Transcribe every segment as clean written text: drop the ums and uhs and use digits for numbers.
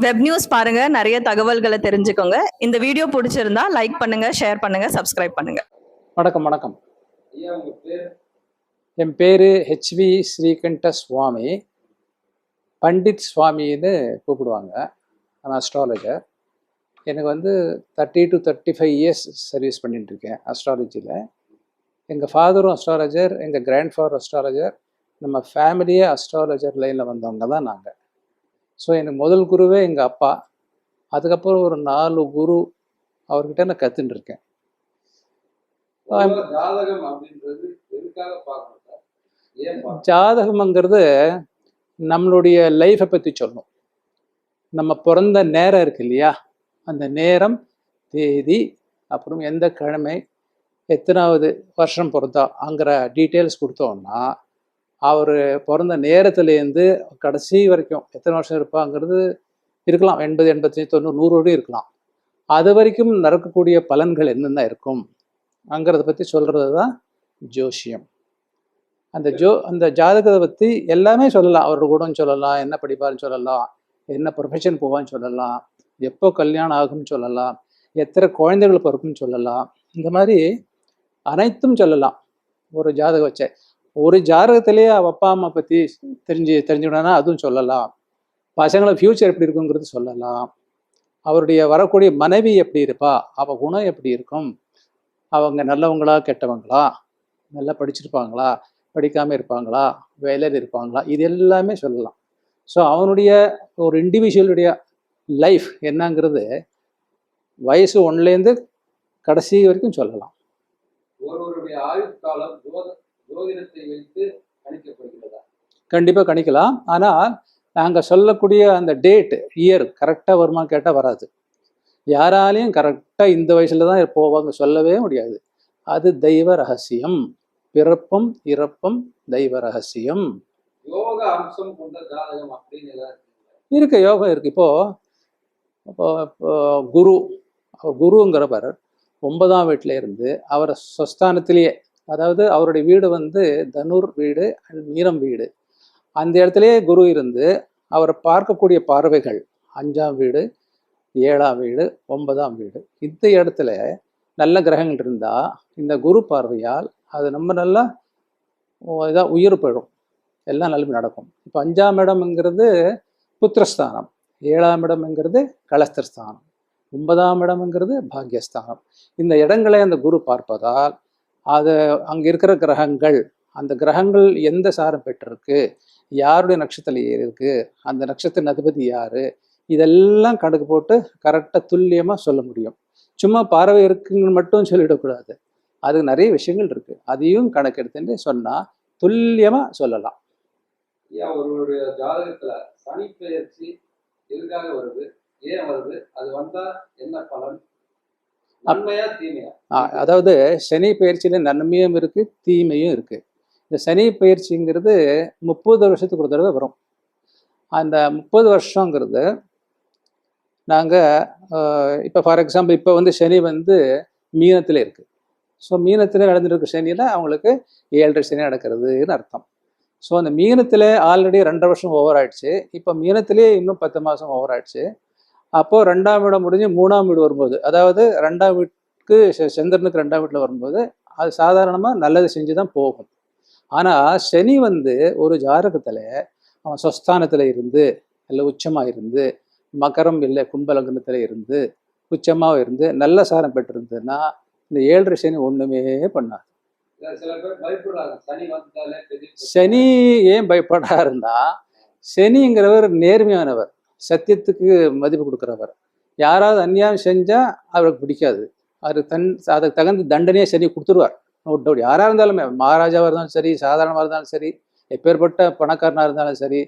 Web news பாருங்க, நிறைய தகவல்களை தெரிஞ்சுக்கோங்க. இந்த வீடியோ பிடிச்சிருந்தா லைக் பண்ணுங்க, ஷேர் பண்ணுங்க, சப்ஸ்கிரைப் பண்ணுங்க. வணக்கம் வணக்கம். என் பேரு ஹெச்வி ஸ்ரீகண்ட சுவாமி. பண்டித் சுவாமின்னு கூப்பிடுவாங்க. நான் அஸ்ட்ராலஜர். எனக்கு 30 to 35 இயர்ஸ் சர்வீஸ் பண்ணிட்டு இருக்கேன் அஸ்ட்ராலஜியில். எங்கள் ஃபாதரும் அஸ்ட்ராலஜர், எங்கள் கிராண்ட் ஃபாதர் அஸ்ட்ராலஜர். நம்ம ஃபேமிலியே அஸ்ட்ராலஜர் லைனில் வந்தவங்க தான் நாங்கள். ஸோ எனக்கு முதல் குருவே எங்கள் அப்பா. அதுக்கப்புறம் ஒரு 4 குரு அவர்கிட்ட நான் கற்றுன்னு இருக்கேன். ஜாதகம்ங்கிறது நம்மளுடைய லைஃப்பை பற்றி சொல்லணும். நம்ம பிறந்த நேரம் இருக்கு இல்லையா, அந்த நேரம், தேதி, அப்புறம் எந்த கிழமை, எத்தனாவது வருஷம் பிறந்தாங்கிற டீட்டெயில்ஸ் கொடுத்தோம்னா அவர் பிறந்த நேரத்துலேருந்து கடைசி வரைக்கும் எத்தனை வருஷம் இருப்பாங்கிறது இருக்கலாம். 80, 85, 90, 100 இருக்கலாம். அது வரைக்கும் நடக்கக்கூடிய பலன்கள் என்னென்ன இருக்கும் அங்கிறத பற்றி சொல்கிறது தான் ஜோசியம். அந்த ஜாதகத்தை பற்றி எல்லாமே சொல்லலாம். அவரோட குணம் சொல்லலாம், என்ன படிப்பார்னு சொல்லலாம், என்ன ப்ரொஃபஷன் போவான்னு சொல்லலாம், எப்போ கல்யாணம் ஆகும்னு சொல்லலாம், எத்தனை குழந்தைகள் பிறக்கும்னு சொல்லலாம். இந்த மாதிரி அனைத்தும் சொல்லலாம் ஒரு ஜாதகம் வச்ச. ஒரு ஜாதகத்திலேயே அப்பா அம்மா பற்றி தெரிஞ்சுக்கணும்னா அதுவும் சொல்லலாம். பசங்களை ஃப்யூச்சர் எப்படி இருக்குங்கிறது சொல்லலாம். அவருடைய வரக்கூடிய மனைவி எப்படி இருப்பா, அவள் குணம் எப்படி இருக்கும், அவங்க நல்லவங்களா கெட்டவங்களா, நல்லா படிச்சிருப்பாங்களா, படிக்காமல் இருப்பாங்களா, வேலையில் இருப்பாங்களா, இது எல்லாமே சொல்லலாம். ஸோ அவனுடைய ஒரு இண்டிவிஜுவலுடைய லைஃப் என்னங்கிறது வயசு 1லேருந்து கடைசி வரைக்கும் சொல்லலாம். ஒருவருடைய ஆயுட்காலம் ஜோதிடத்தை வைத்து கணிக்கப்படுகிறதா? கண்டிப்பாக கணிக்கலாம். ஆனால் நாங்கள் சொல்லக்கூடிய அந்த டேட், இயர் கரெக்டாக வருமா கேட்டால் வராது. யாராலையும் கரெக்டாக இந்த வயசில் தான் போவாங்க சொல்லவே முடியாது. அது தெய்வ ரகசியம். பிறப்பும் இறப்பும் தெய்வ ரகசியம். யோக அம்சம் கொண்ட ஜாதகம் அப்படின்னு இருக்கு, யோகம் இருக்கு. இப்போ குருங்கிறவர் 9ஆம் வீட்டில் இருந்து அவர் ஸ்வஸ்தானத்திலேயே, அதாவது அவருடைய வீடு தனுர் வீடு, மீனம் வீடு, அந்த இடத்துலையே குரு இருந்து அவரை பார்க்கக்கூடிய பார்வைகள் 5ஆம் வீடு, 7ஆம் வீடு, 9ஆம் வீடு. இந்த இடத்துல நல்ல கிரகங்கள் இருந்தால் இந்த குரு பார்வையால் அது நம்ம நல்லா இதாக உயிர் பெறும், எல்லாம் நல்லது நடக்கும். இப்போ 5ஆம் இடம்ங்கிறது புத்திரஸ்தானம், 7ஆம் இடம்ங்கிறது கலஸ்திரஸ்தானம், 9ஆம் இடம்ங்கிறது பாக்யஸ்தானம். இந்த இடங்களை அந்த குரு பார்ப்பதால் அது அங்கே இருக்கிற கிரகங்கள், அந்த கிரகங்கள் எந்த சாரம் பெற்றிருக்கு, யாருடைய நட்சத்திரம் இருக்கு, அந்த நட்சத்திர அதிபதி யாரு, இதெல்லாம் கணக்கு போட்டு கரெக்டாக துல்லியமாக சொல்ல முடியும். சும்மா பார்வை இருக்குன்னு மட்டும் சொல்லிடக்கூடாது. அதுக்கு நிறைய விஷயங்கள் இருக்கு, அதையும் கணக்கெடுத்துட்டு சொன்னால் துல்லியமாக சொல்லலாம். ஒருவருடைய ஜாதகத்துல சனி பெயர்ச்சி எதுக்காக வருது, ஏன் வருது, அது வந்தா என்ன பலன், நன்மையா தீமையா? அதாவது சனி பயிற்சியில நன்மையும் இருக்கு, தீமையும் இருக்கு. இந்த சனி பயிற்சிங்கிறது 30 வருஷத்துக்கு ஒரு தடவை வரும். அந்த 30 வருஷங்கிறது நாங்கள் இப்போ ஃபார் எக்ஸாம்பிள் இப்போ சனி மீனத்தில் இருக்கு. ஸோ மீனத்தில் நடந்துருக்க சனியில் அவங்களுக்கு 7.5 சனி நடக்கிறதுன்னு அர்த்தம். ஸோ அந்த மீனத்தில் ஆல்ரெடி 2.5 வருஷம் ஓவர் ஆயிடுச்சு. இப்போ மீனத்திலே இன்னும் 10 மாதம் ஓவர் ஆயிடுச்சு. அப்போது 2ஆம் வீடு முடிஞ்சு 3ஆம் வீடு வரும்போது, அதாவது 2ஆம் வீட்டுக்கு சந்திரனுக்கு 2ஆம் வீட்டில் வரும்போது அது சாதாரணமாக நல்லது செஞ்சு தான் போகும். ஆனால் சனி ஒரு ஜாதகத்தில் அவன் ஸ்வஸ்தானத்தில் இருந்து இல்லை உச்சமாக இருந்து, மகரம் இல்லை கும்பலக்னத்தில் இருந்து உச்சமாக இருந்து நல்ல சாரம் பெற்றிருந்ததுன்னா இந்த 7.5 சனி ஒன்றுமே பண்ணாது. சனி ஏன் பயப்படாருன்னா, சனிங்கிறவர் நேர்மையானவர், சத்தியத்துக்கு மதிப்பு கொடுக்குறவர். யாராவது அநியாயம் செஞ்சால் அவருக்கு பிடிக்காது. அதுக்கு தகுந்த தண்டனையே சனி கொடுத்துருவார். No doubt. யாராக இருந்தாலுமே, மகாராஜாவாக இருந்தாலும் சரி, சாதாரணமாக இருந்தாலும் சரி, எப்பேற்பட்ட பணக்காரனாக இருந்தாலும் சரி,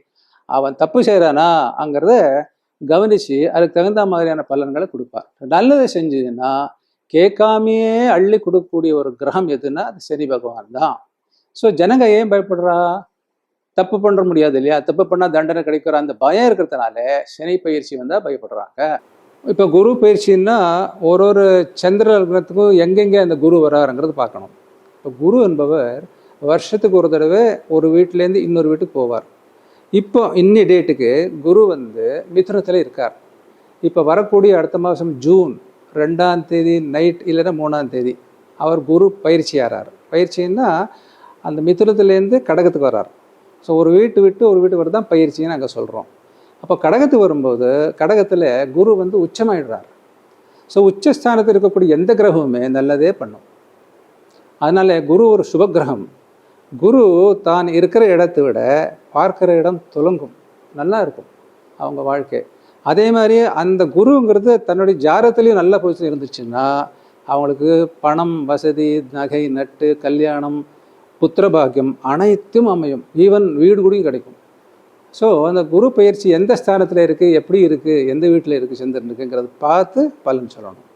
அவன் தப்பு செய்கிறானாங்கிறத கவனித்து அதுக்கு தகுந்த மாதிரியான பலன்களை கொடுப்பார். நல்லதை செஞ்சதுன்னா கேட்காமையே அள்ளி கொடுக்கக்கூடிய ஒரு கிரகம் எதுன்னா அது சனி பகவான் தான். ஸோ ஜனங்க ஏன் பயப்படுறா? தப்பு பண்ண முடியாது இல்லையா, தப்பு பண்ணால் தண்டனை கிடைக்கிற அந்த பயம் இருக்கிறதுனால சனி பயிற்சி வந்தால் பயப்படுறாங்க. இப்போ குரு பயிற்சின்னா ஒரு சந்திர லக்னத்துக்கும் எங்கெங்கே அந்த குரு வராருங்கிறது பார்க்கணும். இப்போ குரு என்பவர் வருஷத்துக்கு ஒரு தடவை ஒரு வீட்டிலேருந்து இன்னொரு வீட்டுக்கு போவார். இப்போ இன்னி டேட்டுக்கு குரு மிதுனத்தில் இருக்கார். இப்போ வரக்கூடிய அடுத்த மாதம் ஜூன் 2ஆம் தேதி நைட் இல்லைன்னா 3ஆம் தேதி அவர் குரு பயிற்சி ஆறார். பயிற்சின்னா அந்த மிதுனத்துலேருந்து கடகத்துக்கு வர்றார். ஸோ ஒரு வீட்டு விட்டு ஒரு வீட்டுக்கு வர தான் பயிற்சின்னு நாங்கள் சொல்கிறோம். அப்போ கடகத்துக்கு வரும்போது கடகத்தில் குரு வந்து உச்சமாயிடுறார். ஸோ உச்சஸ்தானத்தில் இருக்கக்கூடிய எந்த கிரகமுமே நல்லதே பண்ணும். அதனால குரு ஒரு சுபகிரகம். குரு தான் இருக்கிற இடத்தை விட பார்க்குற இடம் துலங்கும், நல்லா இருக்கும் அவங்க வாழ்க்கை. அதே மாதிரி அந்த குருங்கிறது தன்னுடைய ஜாதகத்துலேயும் நல்ல பொசிஷன் இருந்துச்சுன்னா அவங்களுக்கு பணம், வசதி, நகை, நட்டு, கல்யாணம், புத்திரபாகியம் அனைத்தும் அமையும். ஈவன் வீடு கூடயும் கிடைக்கும். ஸோ அந்த குரு பயிற்சி எந்த ஸ்தானத்தில் இருக்குது, எப்படி இருக்குது, எந்த வீட்டில் இருக்குது, சந்திரன் இருக்குங்கிறத பார்த்து பலன் சொல்லணும்.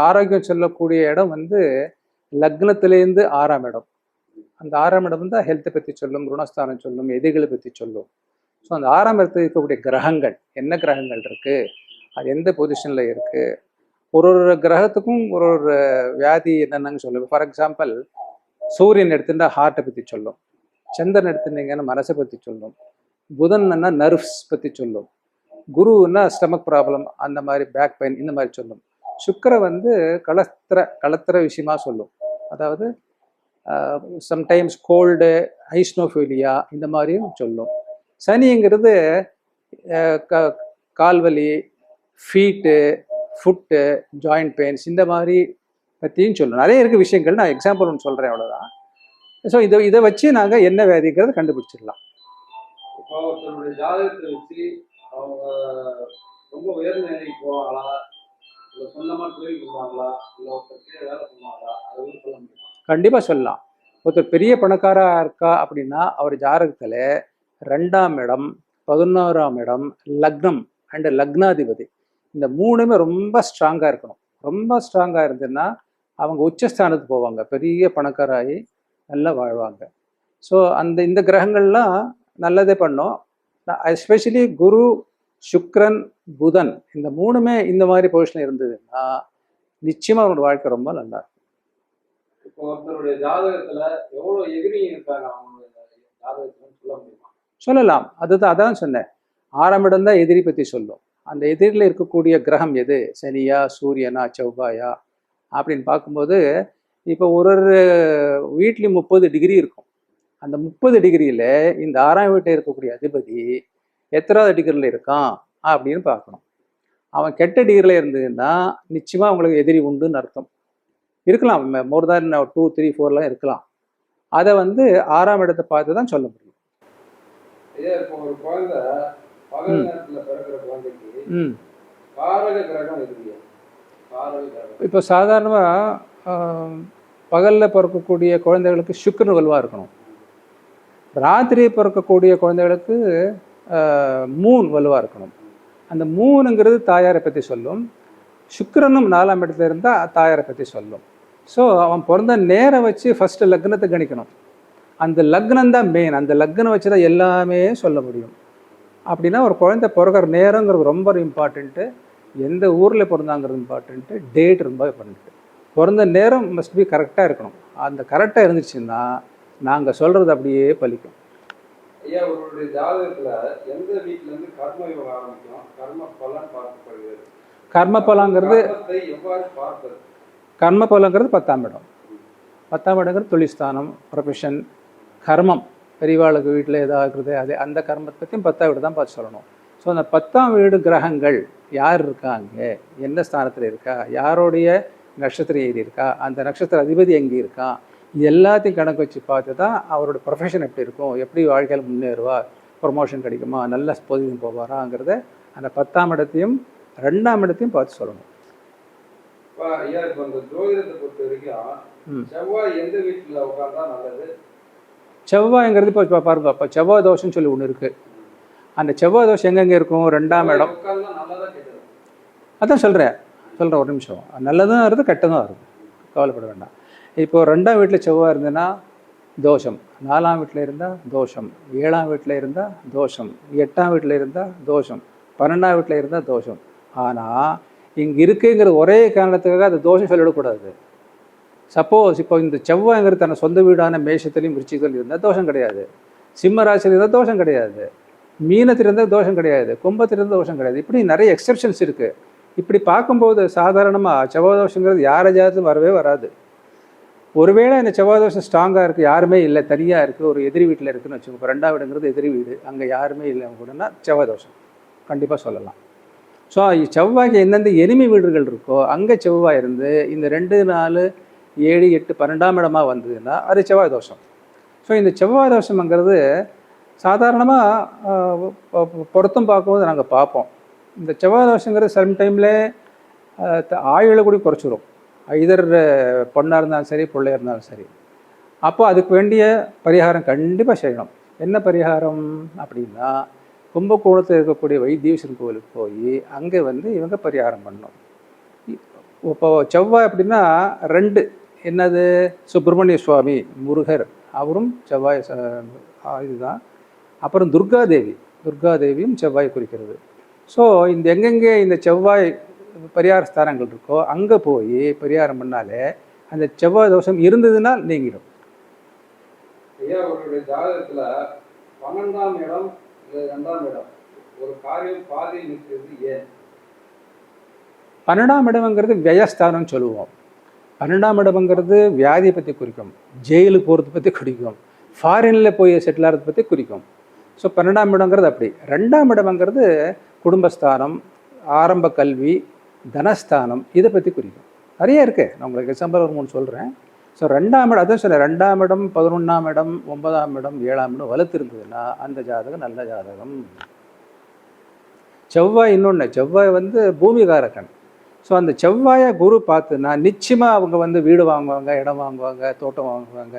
ஆரோக்கியம் சொல்லக்கூடிய இடம் வந்து லக்னத்திலேருந்து 6ஆம் இடம். அந்த 6ஆம் இடம் வந்து ஹெல்த்தை பற்றி சொல்லும், ருணஸ்தானம் சொல்லும், எதிர்களை பற்றி சொல்லும். ஸோ அந்த 6ஆம் இடத்துல இருக்கக்கூடிய கிரகங்கள் என்ன கிரகங்கள் இருக்குது, அது எந்த பொசிஷனில் இருக்குது, ஒரு கிரகத்துக்கும் ஒரு வியாதி என்னென்னு சொல்லுவேன். ஃபார் எக்ஸாம்பிள் சூரியன் எடுத்துட்டா ஹார்ட்டை பற்றி சொல்லும், சந்திரன் எடுத்துட்டீங்கன்னா மனசை பற்றி சொல்லும், புதன்னா நர்வ்ஸ் பற்றி சொல்லும், குருன்னா ஸ்டமக் ப்ராப்ளம், அந்த மாதிரி பேக் பெயின், இந்த மாதிரி சொல்லும். சுக்கிர வந்து களத்திர விஷயமா சொல்லும், அதாவது சம்டைம்ஸ் கோல்டு, ஐஸ்னோஃபீலியா இந்த மாதிரியும் சொல்லும். சனிங்கிறது கால்வலி, ஃபீட்டு, ஃபுட்டு, ஜாயிண்ட் பெயின்ஸ் இந்த மாதிரி பற்றியும் சொல்லணும். நிறைய இருக்குது விஷயங்கள். நான் எக்ஸாம்பிள் ஒன்று சொல்கிறேன், அவ்வளோதான். ஸோ இதை வச்சு நாங்கள் என்ன வியாதிங்கிறத கண்டுபிடிச்சிடலாம். இப்போ ஒருத்தருடைய ஜாதகத்தை வச்சு அவங்க ரொம்ப உயர்ந்த நிலைக்கு போவாங்களா, இல்லை சொந்தமாக தொழில் பண்ணுவாங்களா, இல்லை ஒருத்தருக்கு வேலை பண்ணுவாங்களா, அதை வந்து சொல்ல முடியுமா? கண்டிப்பாக சொல்லலாம். ஒருத்தர் பெரிய பணக்காராக இருக்கா அப்படின்னா அவர் ஜாதகத்தில் 2ஆம் இடம், 11ஆம் இடம், லக்னம் அண்டு லக்னாதிபதி இந்த 3மே ரொம்ப ஸ்ட்ராங்காக இருக்கணும். ரொம்ப ஸ்ட்ராங்காக இருந்ததுன்னா அவங்க உச்சஸ்தானத்துக்கு போவாங்க, பெரிய பணக்காராகி நல்லா வாழ்வாங்க. ஸோ இந்த கிரகங்கள்லாம் நல்லதே பண்ணும். எஸ்பெஷலி குரு, சுக்ரன், புதன் இந்த 3மே இந்த மாதிரி பொசிஷனில் இருந்ததுன்னா நிச்சயமாக அவனோட வாழ்க்கை ரொம்ப நல்லா இருக்கும். இப்போ ஒருத்தருடைய ஜாதகத்துல எவ்வளவு எதிரி இருக்காங்க அவங்களுடைய ஜாதகத்துல சொல்ல முடியுமா? சொல்லலாம். அதான் சொன்னேன். 6ஆம் இடம் தான் எதிரி பற்றி சொல்லும். அந்த எதிரில் இருக்கக்கூடிய கிரகம் எது, சனியா, சூரியனா, செவ்வாயா அப்படின்னு பார்க்கும்போது இப்போ ஒரு வீட்லேயும் 30 டிகிரி இருக்கும். அந்த 30 டிகிரியில் இந்த 6ஆம் வீட்டில் இருக்கக்கூடிய அதிபதி எத்தனாவது டிகிரியில் இருக்கான் அப்படின்னு பார்க்கணும். அவன் கெட்ட டிகிரியில் இருந்ததுன்னா நிச்சயமாக அவங்களுக்கு எதிரி உண்டுன்னு அர்த்தம். இருக்கலாம், மோர் தேன் 2, 3, 4 இருக்கலாம். அதை வந்து 6ஆம் இடத்தை பார்த்து தான் சொல்ல முடியும். ஐயா, இப்போ ஒரு குழந்தை பகல் நேரத்துல பிறக்கிற குழந்தைக்கு காரக கிரகம் இருக்கு. இப்போ சாதாரணமாக பகலில் பிறக்கக்கூடிய குழந்தைகளுக்கு சுக்கிரன் வலுவாக இருக்கணும். ராத்திரி பிறக்கக்கூடிய குழந்தைகளுக்கு மூன் வலுவாக இருக்கணும். அந்த மூணுங்கிறது தாயாரை பற்றி சொல்லும். சுக்கிரனும் 4ஆம் இடத்துல இருந்தால் தாயாரை பற்றி சொல்லும். ஸோ அவன் பிறந்த நேரம் வச்சு ஃபஸ்ட்டு லக்னத்தை கணிக்கணும். அந்த லக்னம் தான் மெயின். அந்த லக்னம் வச்சு தான் எல்லாமே சொல்ல முடியும். அப்படின்னா ஒரு குழந்தை பிறக்கிற நேரங்கிறது ரொம்ப இம்பார்ட்டண்ட்டு, எந்த ஊரில் பிறந்தாங்கிறது இம்பார்ட்டண்ட்டு, டேட் ரொம்ப இம்பார்ட்டண்ட்டு. பிறந்த நேரம் மஸ்ட் பி கரெக்டாக இருக்கணும். அந்த கரெக்டாக இருந்துச்சுன்னா நாங்கள் சொல்கிறது அப்படியே பலிக்கும். ஐயா, அவருடைய ஜாதகத்தில் எந்த வீட்டிலேருந்து கர்ம யோகம் ஆரம்பிக்கும், கர்ம பலன் பார்க்கப்படுகிறது? கர்ம பலங்கிறது எவ்வாறு பார்ப்பது? கர்ம பலங்கிறது 10ஆம் இடம். 10ஆம் இடங்கிறது தொழில்ஸ்தானம், ப்ரொஃபஷன், கர்மம். பெரியவாளுக்கு வீட்டில் ஏதாவது இருக்கிறது அது அந்த கர்மத்தை பற்றியும் 10ஆம் வீடு தான் பார்த்து சொல்லணும். ஸோ அந்த 10ஆம் வீடு கிரகங்கள் யார் இருக்காங்க, எந்த ஸ்தானத்தில் இருக்கா, யாருடைய நட்சத்திரம் ஏறி இருக்கா, அந்த நட்சத்திர அதிபதி எங்கே இருக்கா, இது எல்லாத்தையும் கணக்கு வச்சு பார்த்து தான் அவரோட ப்ரொஃபஷன் எப்படி இருக்கும், எப்படி வாழ்க்கையில் முன்னேறுவா, ப்ரொமோஷன் கிடைக்குமா, நல்ல பொசிஷன் போவாராங்கிறத அந்த 10ஆம் இடத்தையும் 2ஆம் இடத்தையும் பார்த்து சொல்லணும். ஐயா, இப்போ அந்த ஜோதிடத்தை பொறுத்த வரைக்கும் செவ்வாய் எந்த வீட்டில் உட்காந்தா நல்லது? செவ்வாய்ங்கிறது இப்போ பாருங்க, இப்போ செவ்வாய் தோஷம்னு சொல்லி ஒன்று இருக்குது. அந்த செவ்வாய் தோஷம் எங்கெங்கே இருக்கும்? 2ஆம் இடம். அதான் சொல்கிறேன் ஒரு நிமிஷம். நல்லதும் வருது, கெட்டதும் வருது, கவலைப்பட வேண்டாம். இப்போ 2ஆம் வீட்டில் செவ்வாய் இருந்ததுன்னா தோஷம், 4ஆம் வீட்டில் இருந்தால் தோஷம், 7ஆம் வீட்டில் இருந்தால் தோஷம், 8ஆம் வீட்டில் இருந்தால் தோஷம், 12ஆம் வீட்டில் இருந்தால் தோஷம். ஆனால் இங்கே இருக்குங்கிற ஒரே காரணத்துக்காக அந்த தோஷம் சொல்லிடக்கூடாது. சப்போஸ் இப்போ இந்த செவ்வாய்ங்கிறது தன்னை சொந்த வீடான மேஷத்துலையும் விருச்சிகத்திலையும் இருந்தால் தோஷம் கிடையாது, சிம்ம ராசியில் இருந்தால் தோஷம் கிடையாது, மீனத்தில் இருந்தால் தோஷம் கிடையாது, கும்பத்தில் இருந்தால் தோஷம் கிடையாது. இப்படி நிறைய எக்ஸெப்ஷன்ஸ் இருக்குது. இப்படி பார்க்கும்போது சாதாரணமாக செவ்வாய் தோஷங்கிறது யார ஜாதத்தும் வரவே வராது. ஒருவேளை இந்த செவ்வாய் தோஷம் ஸ்ட்ராங்காக இருக்குது, யாருமே இல்லை, தனியாக இருக்குது, ஒரு எதிரி வீட்டில் இருக்குதுன்னு வச்சுக்கோங்க. இப்போ 2ஆம் வீடுங்கிறது எதிரி வீடு, அங்கே யாருமே இல்லை கூடனா செவ்வாய் தோஷம் கண்டிப்பாக சொல்லலாம். ஸோ செவ்வாய்க்கு எந்தெந்த எனிமி வீடுகள் இருக்கோ அங்கே செவ்வாய் இருந்து இந்த 2, 4, 7, 8, 12ஆம் இடமாக வந்ததுன்னா அது செவ்வாய் தோஷம். ஸோ இந்த செவ்வாய் தோஷம்ங்கிறது சாதாரணமாக பொருத்தம் பார்க்கும்போது நாங்கள் பார்ப்போம். இந்த செவ்வாய் தோஷங்கிறது சம்டைமில் ஆயுளை கூட குறைச்சிரும். இதர் பொண்ணாக இருந்தாலும் சரி, பிள்ளையாக இருந்தாலும் சரி. அப்போ அதுக்கு வேண்டிய பரிகாரம் கண்டிப்பாக செய்யணும். என்ன பரிகாரம் அப்படின்னா, கும்பகோணத்தில் இருக்கக்கூடிய வைத்தீஸ்வரன் கோவிலுக்கு போய் அங்கே வந்து இவங்க பரிகாரம் பண்ணணும். இப்போ செவ்வாய் அப்படின்னா 2 என்னது, சுப்பிரமணிய சுவாமி முருகர் அவரும் செவ்வாய் இதுதான். அப்புறம் துர்காதேவியும் செவ்வாய் குறிக்கிறது. ஸோ இந்த எங்கெங்கே இந்த செவ்வாய் பரிகார ஸ்தானங்கள் இருக்கோ அங்கே போய் பரிகாரம் பண்ணாலே அந்த செவ்வாய் தோஷம் இருந்ததுன்னா நீங்கிடும். ஐயா, அவருடைய ஜாதகத்துல 12ஆம் இடம் இல்லை 2ஆம் இடம் ஒரு காரியம் பாதி நிற்கிறது ஏன்? 12ஆம் இடம்ங்கிறது வியஸ்தானம்னு சொல்லுவோம். 12ஆம் இடம்ங்கிறது வியாதியை பற்றி குறிக்கும், ஜெயிலுக்கு போகிறத பற்றி குறிக்கும், ஃபாரினில் போய் செட்டில் ஆகிறத பற்றி குறிக்கும். ஸோ 12ஆம் இடங்கிறது அப்படி. 2ஆம் இடம்ங்கிறது குடும்பஸ்தானம், ஆரம்ப கல்வி, தனஸ்தானம், இதை பற்றி குறிக்கும். நிறைய இருக்குது. நான் உங்களுக்கு எக்ஸாம்பிள் ஒரு 3 சொல்கிறேன். ஸோ 2ஆம் இடம், அதான் சொல்கிறேன், 2ஆம் இடம், 11ஆம் இடம், 9ஆம் இடம், 7ஆம் இடம் வலுத்து இருந்ததுன்னா அந்த ஜாதகம் நல்ல ஜாதகம். செவ்வாய் இன்னொன்று, செவ்வாய் வந்து பூமிகாரகன். ஸோ அந்த செவ்வாயை குரு பார்த்துன்னா நிச்சயமாக அவங்க வந்து வீடு வாங்குவாங்க, இடம் வாங்குவாங்க, தோட்டம் வாங்குவாங்க.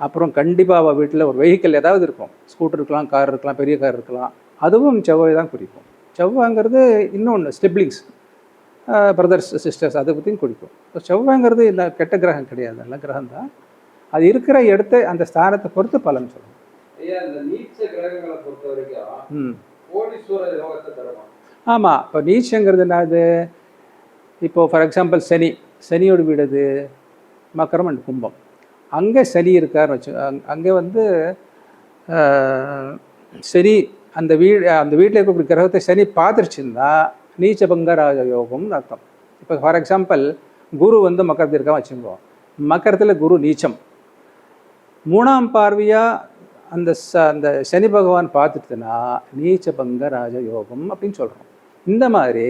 அப்புறம் கண்டிப்பாக அவள் வீட்டில் ஒரு வெஹிக்கிள் ஏதாவது இருக்கும், ஸ்கூட்டர் இருக்கலாம், கார் இருக்கலாம், பெரிய கார் இருக்கலாம், அதுவும் செவ்வாய் தான் குறிக்கும். செவ்வாய்ங்கிறது இன்னொன்று சிப்ளிங்ஸ், பிரதர்ஸ் சிஸ்டர்ஸ், அதை பற்றியும் குறிக்கும். ஸோ செவ்வாய்ங்கிறது இல்லை கெட்ட கிரகம் கிடையாது, நல்ல கிரகம் தான். அது இருக்கிற இடத்த அந்த ஸ்தானத்தை பொறுத்து பலன் சொல்லணும். ஐயா, இந்த நீச்ச கிரகங்களை பொறுத்த வரைக்கும் கோடீஸ்வர யோகத்தை தருமா? ஆமாம். இப்போ நீச்சங்கிறது என்னது, இப்போது ஃபார் எக்ஸாம்பிள் சனியோட வீடு அது மக்கரம் அண்ட் கும்பம். அங்கே சனி இருக்காருன்னு வச்சு, அங்கே வந்து சனி அந்த வீட்டில் இருக்கக்கூடிய கிரகத்தை சனி பார்த்துருச்சுன்னா நீச்சபங்க ராஜ யோகம்னு அர்த்தம். இப்போ ஃபார் எக்ஸாம்பிள் குரு வந்து மக்கரத்தில் இருக்காம வச்சுக்கோ, மக்கரத்தில் குரு நீச்சம், 3ஆம் பார்வையாக அந்த சனி பகவான் பார்த்துட்டுனா நீச்சபங்க ராஜ யோகம் அப்படின்னு சொல்கிறோம். இந்த மாதிரி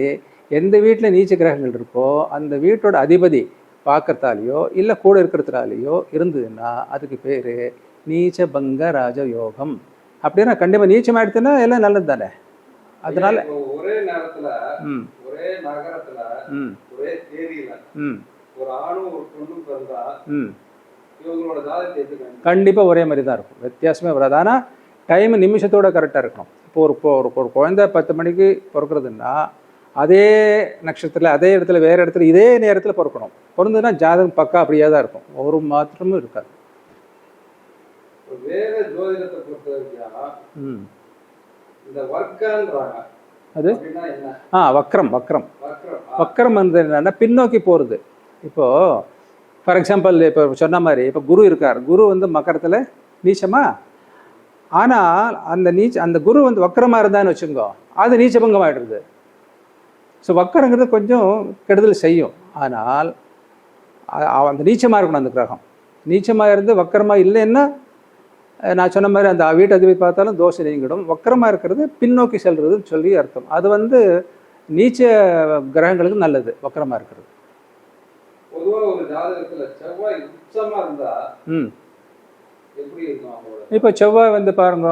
எந்த வீட்டில் நீச்ச கிரகங்கள் இருக்கோ அந்த வீட்டோட அதிபதி பார்க்கறதாலேயோ இல்லை கூட இருக்கிறதுனாலேயோ இருந்ததுன்னா அதுக்கு பேர் நீச்சபங்க ராஜ யோகம். அப்படின்னா கண்டிப்பாக நீச்சம் ஆயிடுச்சுன்னா எல்லாம் நல்லது தானே. அதனால ஒரே நேரத்துல ஒரே நகரத்துல ஒரே தேதியில ஒரு ஆணும் ஒரு பொண்ணும் பிறந்தா இவங்களோட ஜாதகத்தை எடுத்துக்கணும், கண்டிப்பாக ஒரே மாதிரி தான் இருக்கும், வித்தியாசமே வராது. ஆனால் டைம் நிமிஷத்தோட கரெக்டாக இருக்கணும். இப்போ ஒரு குழந்தை 10 மணிக்கு பிறக்கிறதுன்னா அதே நட்சத்திரத்தில் அதே இடத்துல வேறு இடத்துல இதே நேரத்தில் பிறக்கணும். பிறந்ததுன்னா ஜாதகம் பக்கா அப்படியே தான் இருக்கும், ஒரு மாற்றமும் இருக்காது. வேற ஜோதிடத்தை பொறுத்த வரைக்கும் இந்த வர்க்கம்ன்றாங்க, அது வக்ரம். வக்ரம் வந்து என்னன்னா பின்னோக்கி போகிறது. இப்போது ஃபார் எக்ஸாம்பிள் இப்போ சொன்ன மாதிரி இப்போ குரு இருக்கார், குரு வந்து மக்கரத்தில் நீச்சமா, ஆனால் அந்த குரு வந்து வக்கரமாக இருந்தான்னு வச்சுக்கோ, அது நீச்சபங்கம் ஆகிடுறது. ஸோ வக்கரங்கிறது கொஞ்சம் கெடுதல் செய்யும், ஆனால் அந்த நீச்சமாக இருக்கணும். அந்த கிரகம் நீச்சமாக இருந்து வக்கரமாக இல்லைன்னா நான் சொன்ன மாதிரி அந்த வீட்டு அதிபதி பார்த்தாலும் தோஷம் நீங்கிடும். வக்கரமாக இருக்கிறது பின்னோக்கி செல்றதுன்னு சொல்லி அர்த்தம். அது வந்து நீச்ச கிரகங்களுக்கு நல்லது வக்கரமாக இருக்கிறது. பொதுவாக ஒரு ஜாதகத்துல செவ்வாய் உச்சமா இருந்தா எப்படி இருக்கும்? இப்போ செவ்வாய் வந்து பாருங்க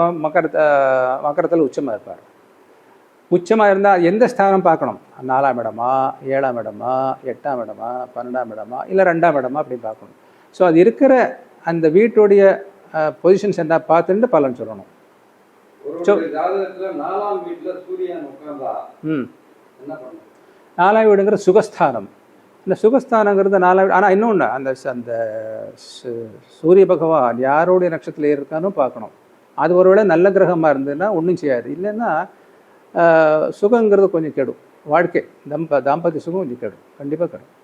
மக்கரத்தில் உச்சமாக இருப்பார். உச்சமாக இருந்தால் எந்த ஸ்தானம் பார்க்கணும், 4ஆம் இடமா, 7ஆம் இடமா, 8ஆம் இடமா, 12ஆம் இடமா, இல்லை 2ஆம் இடமா அப்படி பார்க்கணும். ஸோ அது இருக்கிற அந்த வீட்டுடைய பொசிஷன்ஸ் என்ன பார்த்துட்டு பலன் சொல்லணும். ஜாதகத்துல 4ஆம் வீட்டுல சூரியன் உட்கார்ந்தா என்ன பண்ணணும்? 4ஆம் வீடுங்கிற சுகஸ்தானம். இந்த சுகஸ்தானங்கிறது 4ஆம் வீடு. ஆனால் இன்னொன்று அந்த சூரிய பகவான் யாரோடைய நட்சத்திரத்தில் இருக்கான்னு பார்க்கணும். அது ஒருவேளை நல்ல கிரகமாக இருந்ததுன்னா ஒன்றும் செய்யாது, இல்லைன்னா சுகங்கிறது கொஞ்சம் கெடும். வாழ்க்கை தாம்பத்திய சுகம் கொஞ்சம் கெடும், கண்டிப்பாக கெடும்.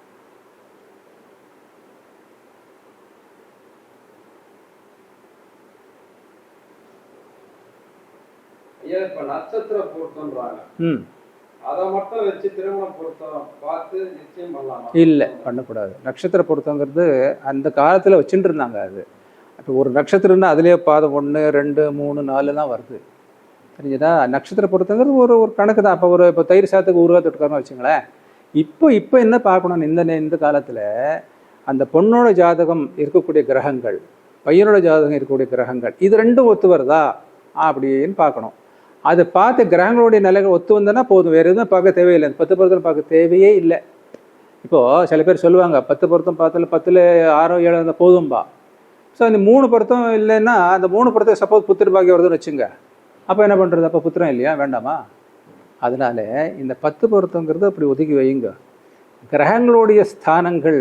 இப்ப நட்சத்திர பொருத்தம்ன்றாங்க, அதை மட்டும் வச்சு திருமண பொருத்தம் பார்த்து நிச்சயம் பண்ணலாமா? இல்லை, பண்ணக்கூடாது. நட்சத்திர பொருத்தங்கிறது அந்த காலத்தில் வச்சுட்டு இருந்தாங்க. அது இப்போ ஒரு நட்சத்திரம்னா அதுலேயே பாதம் 1 2 3 4 தான் வருது. தெரிஞ்சுதா? நட்சத்திர பொருத்தங்கிறது ஒரு ஒரு கணக்கு தான். இப்போ தயிர் சாத்துக்கு ஊறுகாய் தொட்டுக்காரன்னு வச்சுங்களேன். இப்போ என்ன பார்க்கணும், இந்த காலத்தில் அந்த பொண்ணோட ஜாதகம் இருக்கக்கூடிய கிரகங்கள், பையனோட ஜாதகம் இருக்கக்கூடிய கிரகங்கள், இது ரெண்டும் ஒத்து வருதா அப்படின்னு பார்க்கணும். அதை பார்த்து கிரகங்களுடைய நிலைகள் ஒத்து வந்தனா போதும், வேறு எதுவும் பார்க்க தேவையில்லை. 10 பொருத்தம் பார்க்க தேவையே இல்லை. இப்போது சில பேர் சொல்லுவாங்க 10 பொருத்தம் பார்த்தாலும் 10ல் 6 7 இருந்தால் போதும்பா. ஸோ இந்த 3 பொருத்தம் இல்லைன்னா அந்த 3 பொருத்தம் சப்போஸ் புத்திர பாக்கியம் வருதுன்னு வச்சுங்க, அப்போ என்ன பண்ணுறது? அப்போ புத்திரம் இல்லையா, வேண்டாமா? அதனால இந்த 10 பொருத்தங்கிறது அப்படி ஒதுக்கி வையுங்க. கிரகங்களுடைய ஸ்தானங்கள்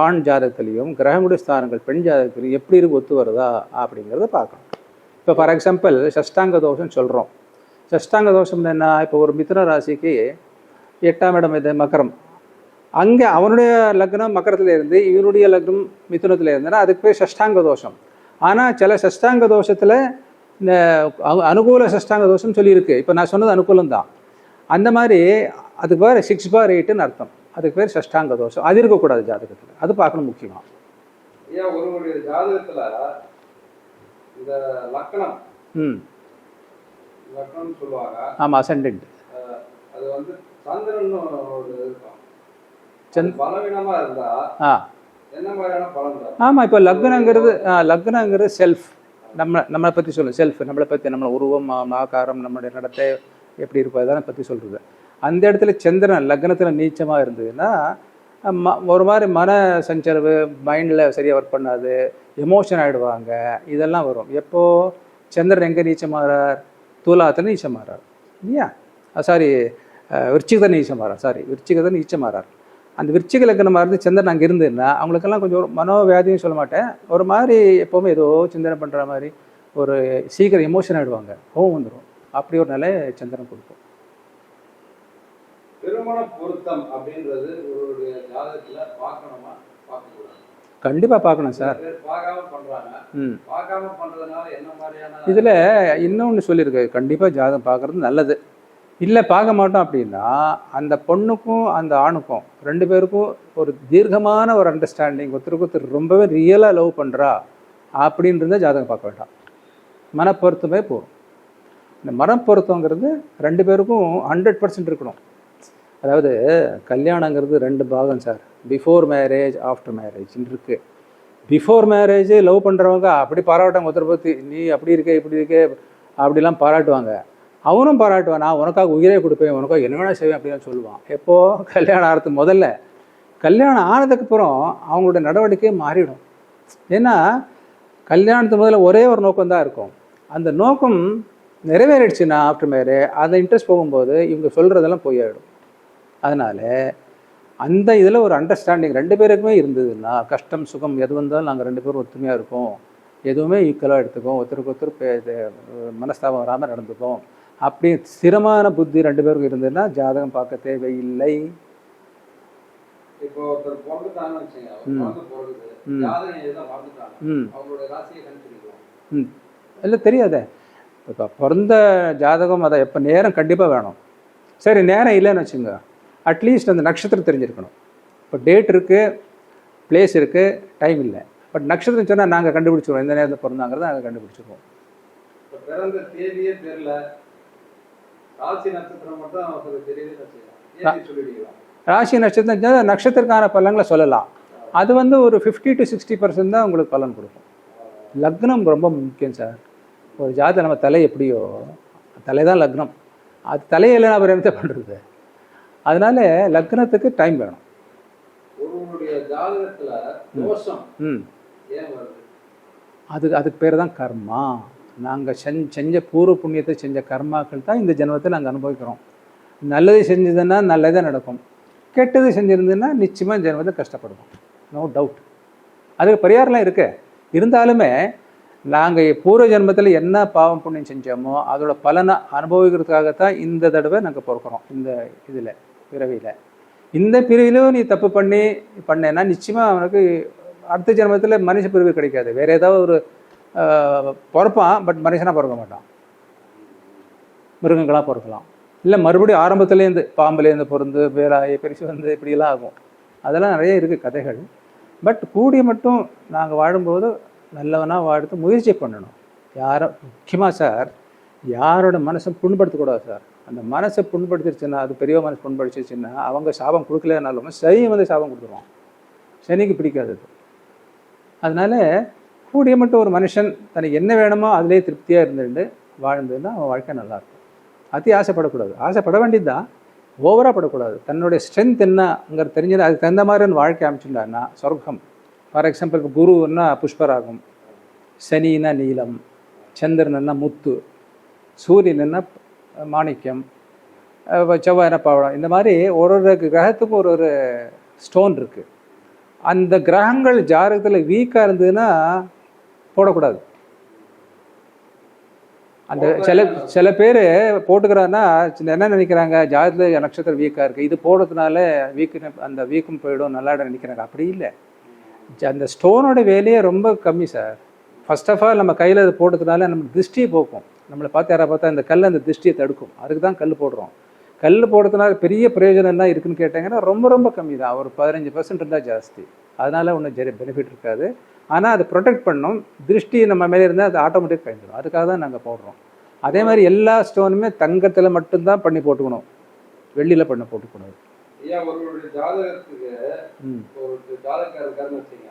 ஆண் ஜாதகத்திலையும் கிரகங்களுடைய ஸ்தானங்கள் பெண் ஜாதகத்திலையும் எப்படி இருக்கு, ஒத்து வருதா அப்படிங்கிறத பார்க்கணும். இப்போ ஃபார் எக்ஸாம்பிள் சஷ்டாங்க தோஷம்னு சொல்கிறோம். சஷ்டாங்க தோஷம் என்ன? இப்போ ஒரு மிதுன ராசிக்கு 8ஆம் இடம் இது மகரம், அங்கே அவனுடைய லக்னம் மக்கரத்தில் இருந்து இவனுடைய லக்னம் மிதுனத்தில் இருந்ததுன்னா அதுக்கு பேர் சஷ்டாங்க தோஷம். ஆனால் சில சஷ்டாங்க தோஷத்தில் இந்த அனுகூல சஷ்டாங்க தோஷம் சொல்லியிருக்கு. இப்போ நான் சொன்னது அனுகூலம் தான். அந்த மாதிரி அதுக்கு பேர் 6/8ன்னு அர்த்தம். அதுக்கு பேர் சஷ்டாங்க தோஷம். அது இருக்கக்கூடாது ஜாதகத்தில், அது பார்க்கணும் முக்கியமாக. ஏன் ஒருவருடைய ஜாதகத்தில் இந்த லக்னம் லக்னம் சொல்லுவாங்க. ஆமாம், அசெண்டன்ட். அது வந்து சந்திரன் ஒரு இருக்கும். பலவீனமா இருந்தா என்ன மாதிரியான பலன் தரும்? ஆமாம், இப்போ லக்னங்கிறது செல்ஃப், நம்மளை பற்றி சொல்லும். செல்ஃப் நம்மளை பற்றி, நம்மளை உருவம், ஆகாரம், நம்மளுடைய நடத்தை எப்படி இருக்கும் அதெல்லாம் பற்றி சொல்கிறது. அந்த இடத்துல சந்திரன் லக்னத்தில் நீச்சமாக இருந்ததுன்னா ஒரு மாதிரி மன சஞ்சரவு, மைண்டில் சரியாக ஒர்க் பண்ணாது, எமோஷன் ஆகிடுவாங்க, இதெல்லாம் வரும். எப்போது சந்திரன் எங்கே நீச்சமாகறார்? துலாத்தில் நீச்சமாகறார் இல்லையா? விருச்சிகத்தை நீச்சமாகறார். அந்த விருச்சிக லக்னமாக இருந்து சந்திரன் அங்கே இருந்ததுன்னா அவங்களுக்கெல்லாம் கொஞ்சம் மனோவியாதியும் சொல்ல மாட்டேன், ஒரு மாதிரி எப்போவுமே ஏதோ சிந்தனை பண்ணுற மாதிரி, ஒரு சீக்கிரம் எமோஷன் ஆகிடுவாங்க, கோவம் வந்துடும். அப்படி ஒரு நிலை சந்திரன் கொடுக்கும். திருமண பொருத்தம் அப்படின்றது ஒருவருடைய ஜாதகத்துல பார்க்கணுமா, பார்க்கக்கூடாது? கண்டிப்பாக பார்க்கணும் சார். பார்க்காம பண்றாங்க. பார்க்காம பண்றதுனால என்ன மாதிரியான இதில் இன்னொன்று சொல்லியிருக்கு, கண்டிப்பாக ஜாதகம் பார்க்குறது நல்லது. இல்லை பார்க்க மாட்டோம் அப்படின்னா அந்த பொண்ணுக்கும் அந்த ஆணுக்கும் 2 பேருக்கும் ஒரு தீர்க்கமான ஒரு அண்டர்ஸ்டாண்டிங், ஒருத்தருக்கு ரொம்பவே ரியலாக லவ் பண்ணுறா அப்படின்றத ஜாதகம் பார்க்க வேண்டாம். மனப்பொருத்தமே போகும். இந்த மனப்பொருத்தங்கிறது 2 பேருக்கும் 100% இருக்கணும். அதாவது கல்யாணங்கிறது 2 பாகம் சார். பிஃபோர் மேரேஜ், ஆஃப்டர் மேரேஜ்ன்னு இருக்குது. பிஃபோர் மேரேஜ் லவ் பண்ணுறவங்க அப்படி பாராட்டுவாங்க, ஒருத்தரை பற்றி நீ அப்படி இருக்கே இப்படி இருக்கே அப்படிலாம் பாராட்டுவாங்க. அவனும் பாராட்டுவான், நான் உனக்காக உயிரே கொடுப்பேன், உனக்காக என்ன வேணா செய்வேன் அப்படின்னு சொல்லுவான். எப்போது? கல்யாணம் ஆகிறதுக்கு முதல்ல. கல்யாணம் ஆனதுக்கப்புறம் அவங்களுடைய நடவடிக்கையே மாறிடும். ஏன்னா கல்யாணத்துக்கு முதல்ல ஒரே ஒரு நோக்கம் தான் இருக்கும். அந்த நோக்கம் நிறைவேறிடுச்சுன்னா ஆஃப்டர் மேரேஜ் அந்த இன்ட்ரெஸ்ட் போகும்போது இவங்க சொல்கிறதெல்லாம் போயிடும். அதனால் அந்த இதில் ஒரு அண்டர்ஸ்டாண்டிங் 2 பேருக்குமே இருந்ததுன்னா கஷ்டம் சுகம் எது வந்தாலும் நாங்கள் 2 பேரும் ஒத்துமையாக இருக்கோம், எதுவுமே ஈக்குவலாக எடுத்துக்கோம், ஒருத்தருக்கு ஒருத்தர் மனஸ்தாபம் வராமல் நடந்துக்கும், அப்படி ஸ்திரமான புத்தி 2 பேருக்கும் இருந்ததுன்னா ஜாதகம் பார்க்க தேவையில்லை. இப்போ ஒருத்தர் பிறந்துட்டாங்கன்னு வச்சுங்க, இல்லை தெரியாதே. இப்போ பிறந்த ஜாதகம் அதை எப்போ நேரம் கண்டிப்பாக வேணும். சரி, நேரம் இல்லைன்னு வச்சுங்க, அட்லீஸ்ட் அந்த நட்சத்திரம் தெரிஞ்சிருக்கணும். இப்போ டேட் இருக்குது, பிளேஸ் இருக்குது, டைம் இல்லை, பட் நட்சத்திரம் சொன்னால் நாங்கள் கண்டுபிடிச்சிருவோம் எந்த நேரத்தில் பிறந்தாங்கிறத நாங்கள் கண்டுபிடிச்சிருவோம். பிறந்த தேதியே தெரியல, ராசி நட்சத்திரம் மட்டும் சொல்லிடுவோம். ராசி நட்சத்திரம் நட்சத்திரக்கான பலன்களை சொல்லலாம். அது வந்து ஒரு 50 to 60% தான் உங்களுக்கு பலன் கொடுக்கும். லக்னம் ரொம்ப முக்கியம் சார். ஒரு ஜாதகம் நம்ம தலை எப்படியோ தலை தான் லக்னம், அது தலையில அப்புறம் என்ன பண்ணுறது? அதனால லக்னத்துக்கு டைம் வேணும். அதுக்கு பேர் தான் கர்மா. நாங்கள் செஞ்ச பூர்வ புண்ணியத்தை செஞ்ச கர்மாக்கள் தான் இந்த ஜென்மத்தை நாங்கள் அனுபவிக்கிறோம். நல்லது செஞ்சதுன்னா நல்லதே நடக்கும், கெட்டது செஞ்சுருந்ததுன்னா நிச்சயமாக ஜென்மத்தை கஷ்டப்படுவோம், நோ டவுட். அதுக்கு பரிகாரம்லாம் இருக்கு. இருந்தாலுமே நாங்கள் பூர்வ ஜென்மத்தில் என்ன பாவம் புண்ணியம் செஞ்சோமோ அதோட பலனை அனுபவிக்கிறதுக்காகத்தான் இந்த தடவை நாங்கள் பிறக்கிறோம். இந்த இதில் பிறவியில் இந்த பிறவிலும் நீ தப்பு பண்ணேன்னா நிச்சயமாக அவனுக்கு அடுத்த ஜென்மத்தில் மனுஷ பிறவி கிடைக்காது. வேறு ஏதாவது ஒரு பிறப்பான், பட் மனுஷனாக பிறக்க மாட்டான், மிருகங்களாக பிறக்கலாம். இல்லை மறுபடியும் ஆரம்பத்துலேருந்து பாம்புலேருந்து பிறந்து வேலாயி பெருசு வந்து இப்படியெல்லாம் ஆகும். அதெல்லாம் நிறைய இருக்குது கதைகள். பட் கூடிய மட்டும் நாங்கள் வாழும்போது நல்லவனாக வாழ்த்து முயற்சி பண்ணணும். யாரை முக்கியமாக சார் யாரோட மனசை புண்படுத்தக்கூடாது சார். அந்த மனசை புண்படுத்திருச்சுன்னா, அது பெரிய மனசு புண்படுத்திருச்சுன்னா அவங்க சாபம் கொடுக்கலனாலும் சனி வந்து சாபம் கொடுத்துருவான். சனிக்கு பிடிக்காது அது. அதனால கூடிய மட்டும் ஒரு மனுஷன் தனக்கு என்ன வேணுமோ அதிலே திருப்தியாக இருந்துட்டு வாழ்ந்ததுன்னா அவன் வாழ்க்கை நல்லாயிருக்கும். அதி ஆசைப்படக்கூடாது. ஆசைப்பட வேண்டியது தான், ஓவராக படக்கூடாது. தன்னுடைய ஸ்ட்ரென்த் என்னங்கிறது தெரிஞ்சது அதுக்கு தகுந்த மாதிரி வாழ்க்கை அமைச்சுட்டான்னா சொர்க்கம். ஃபார் எக்ஸாம்பிள் இப்போ குருன்னா புஷ்பராகம், சனின்னா நீலம், சந்திரன்னா முத்து, சூரியன்னா மாணிக்கம், செவ்வாய்னா பவழம். இந்த மாதிரி ஒரு ஒரு கிரகத்துக்கும் ஒரு ஒரு ஸ்டோன் இருக்குது. அந்த கிரகங்கள் ஜாதகத்தில் வீக்காக இருந்ததுன்னா போடக்கூடாது. அந்த சில பேர் போட்டுக்கிறான்னா என்ன நினைக்கிறாங்க, ஜாதகத்தில் நட்சத்திரம் வீக்காக இருக்குது, இது போடுறதுனால அந்த வீக்கம் போயிடும் நல்லா நினைக்கிறாங்க. அப்படி இல்லை. அந்த ஸ்டோனோட வேலையே ரொம்ப கம்மி சார். ஃபர்ஸ்ட் ஆஃப் ஆல் நம்ம கையில் அது போடுறதுனால நம்ம திருஷ்டியை போக்கும். நம்மளை பார்த்து யாராவது பார்த்தா அந்த கல் அந்த திருஷ்டியை தடுக்கும். அதுக்கு தான் கல் போடுறோம். கல் போடுறதுனால பெரிய பிரயோஜனம் என்ன இருக்குன்னு கேட்டாங்கன்னா ரொம்ப ரொம்ப கம்மி தான். ஒரு 15% இருந்தால் ஜாஸ்தி. அதனால ஒன்றும் பெனிஃபிட் இருக்காது. ஆனால் அதை ப்ரொடெக்ட் பண்ணணும். திருஷ்டி நம்ம மேலே இருந்தால் அது ஆட்டோமேட்டிக் கழிஞ்சிடும். அதுக்காக தான் நாங்கள் போடுறோம். அதே மாதிரி எல்லா ஸ்டோனுமே தங்கத்தில் மட்டும்தான் பண்ணி போட்டுக்கணும், வெள்ளியில் பண்ண போட்டுக்கணும். ஐயா, ஒருவருடைய ஜாதகத்துக்கு ஒரு ஜாதகக்காரர் இருக்காருன்னு வச்சுங்க,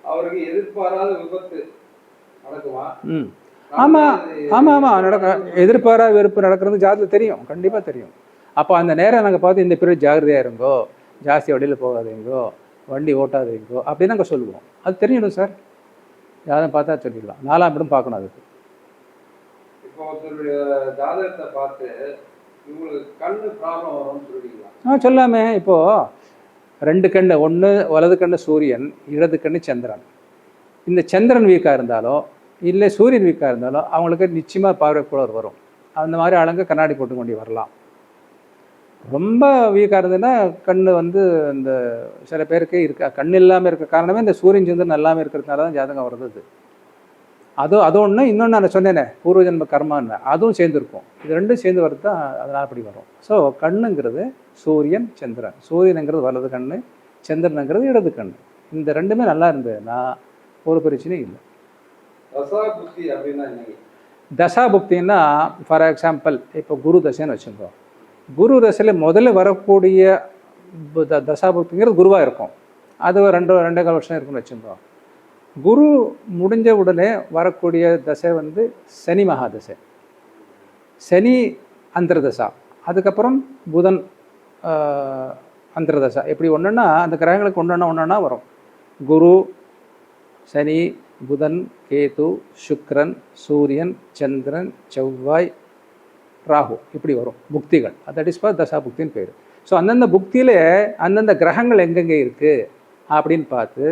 அவருக்கு எதிர்பாராத விபத்து நடக்குமா? ஆமாம் ஆமாம் ஆமாம் நடக்கும். எதிர்பாராத வெறுப்பு நடக்கிறது ஜாதகத்தில் தெரியும், கண்டிப்பாக தெரியும். அப்போ அந்த நேரம் நாங்கள் பார்த்து இந்த பீரியட் ஜாகிரதையாக இருங்கோ, ஜாஸ்தி வண்டியில் போகாதீங்கோ, வண்டி ஓட்டாதீங்கோ அப்படின்னு நாங்கள் சொல்லுவோம். அது தெரிஞ்சிடும் சார். ஜாதகம் பார்த்தா சொல்லிடலாம். 4ஆம் இடம் பார்க்கணும். அதுக்கு இப்போ ஒருத்தருடைய ஜாதகத்தை பார்த்து இவங்களுக்கு கண்ணு ப்ராப்ளம் வரும்னு சொல்லிக்கலாம். சொல்லாமே. இப்போது 2 கண்ணு, ஒன்று வலது கண்ணு சூரியன், இடது கண்ணு சந்திரன். இந்த சந்திரன் வீக்காக இருந்தாலோ இல்லை சூரியன் வீக்காக இருந்தாலோ அவங்களுக்கு நிச்சயமாக பார்வை குளர் வரும். அந்த மாதிரி ஆளுங்க கண்ணாடி போட்டு கொண்டு வரலாம். ரொம்ப வீக்காக இருந்ததுன்னா கண் வந்து இந்த சில பேருக்கு கண் இல்லாமல் இருக்க காரணமே இந்த சூரியன் சந்திரன் நல்லாமல் இருக்கிறதுனால தான் ஜாதகம் வருது. அது ஒன்று. இன்னொன்று நான் சொன்னேனே பூர்வ ஜென்ம கர்மான்னு, அதுவும் சேர்ந்துருக்கும். இது ரெண்டும் சேர்ந்து வரது தான் அதனால் அப்படி வரும். ஸோ கண்ணுங்கிறது சூரியன் சந்திரன். சூரியனுங்கிறது வலது கண், சந்திரனுங்கிறது இடது கண். இந்த ரெண்டுமே நல்லா இருந்ததுன்னா ஒரு பிரச்சனையும் இல்லை. தசாபுக்தி அப்படின்னா தசாபுக்தின்னா ஃபார் எக்ஸாம்பிள் இப்போ குரு தசைன்னு வச்சுருக்கோம். குரு தசையில் முதல்ல வரக்கூடிய தசாபுக்திங்கிறது குருவாக இருக்கும். அது 2.25 வருஷம் இருக்குன்னு வச்சுருக்கோம். குரு முடிஞ்ச உடனே வரக்கூடிய தசை வந்து சனி மகாதசை, சனி அந்தரதசா, அதுக்கப்புறம் புதன் அந்தரதசா. இப்படி ஒன்றுன்னா அந்த கிரகங்களுக்கு ஒன்றா வரும். குரு, சனி, புதன், கேது, சுக்கிரன், சூரியன், சந்திரன், செவ்வாய், ராகு, இப்படி வரும் புக்திகள். தட் இஸ் ஃபார் தசா புக்தின்னு பேர். ஸோ அந்தந்த புக்தியில் அந்தந்த கிரகங்கள் எங்கெங்கே இருக்குது அப்படின்னு பார்த்து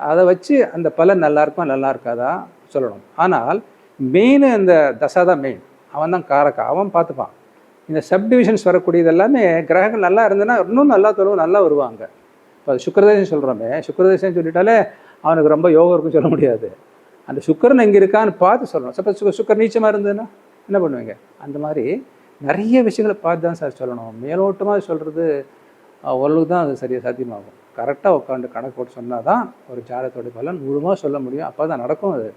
அதை வச்சு அந்த பலன் நல்லா இருக்குமா நல்லா இருக்காதா சொல்லணும். ஆனால் மெயின் அந்த தசா தான் மெயின். அவன் தான் காரக்கா, அவன் பார்த்துப்பான். இந்த சப்டிவிஷன்ஸ் வரக்கூடியது எல்லாமே கிரகங்கள் நல்லா இருந்ததுன்னா இன்னும் நல்லா தொழுவு நல்லா வருவாங்க. இப்போ சுக்கரதேசம் சொல்கிறோமே, சுக்கரதேசம் சொல்லிட்டாலே அவனுக்கு ரொம்ப யோகம் இருக்குன்னு சொல்ல முடியாது. அந்த சுக்கரன் எங்கே இருக்கான்னு பார்த்து சொல்லணும். சப்போஸ் சுக்கர் நீச்சமாக இருந்ததுன்னா என்ன பண்ணுவீங்க? அந்த மாதிரி நிறைய விஷயங்களை பார்த்து தான் சார் சொல்லணும். மேலோட்டமாக சொல்கிறது ஓரளவுக்கு தான் அது சரியாக சாத்தியமாகும். கரெக்டாக உட்காந்து கணக்கு போட்டு சொன்னால் தான் ஒரு ஜாதகத்தோட பலன் முழுமையாக சொல்ல முடியும். அப்போ தான் நடக்கும். அது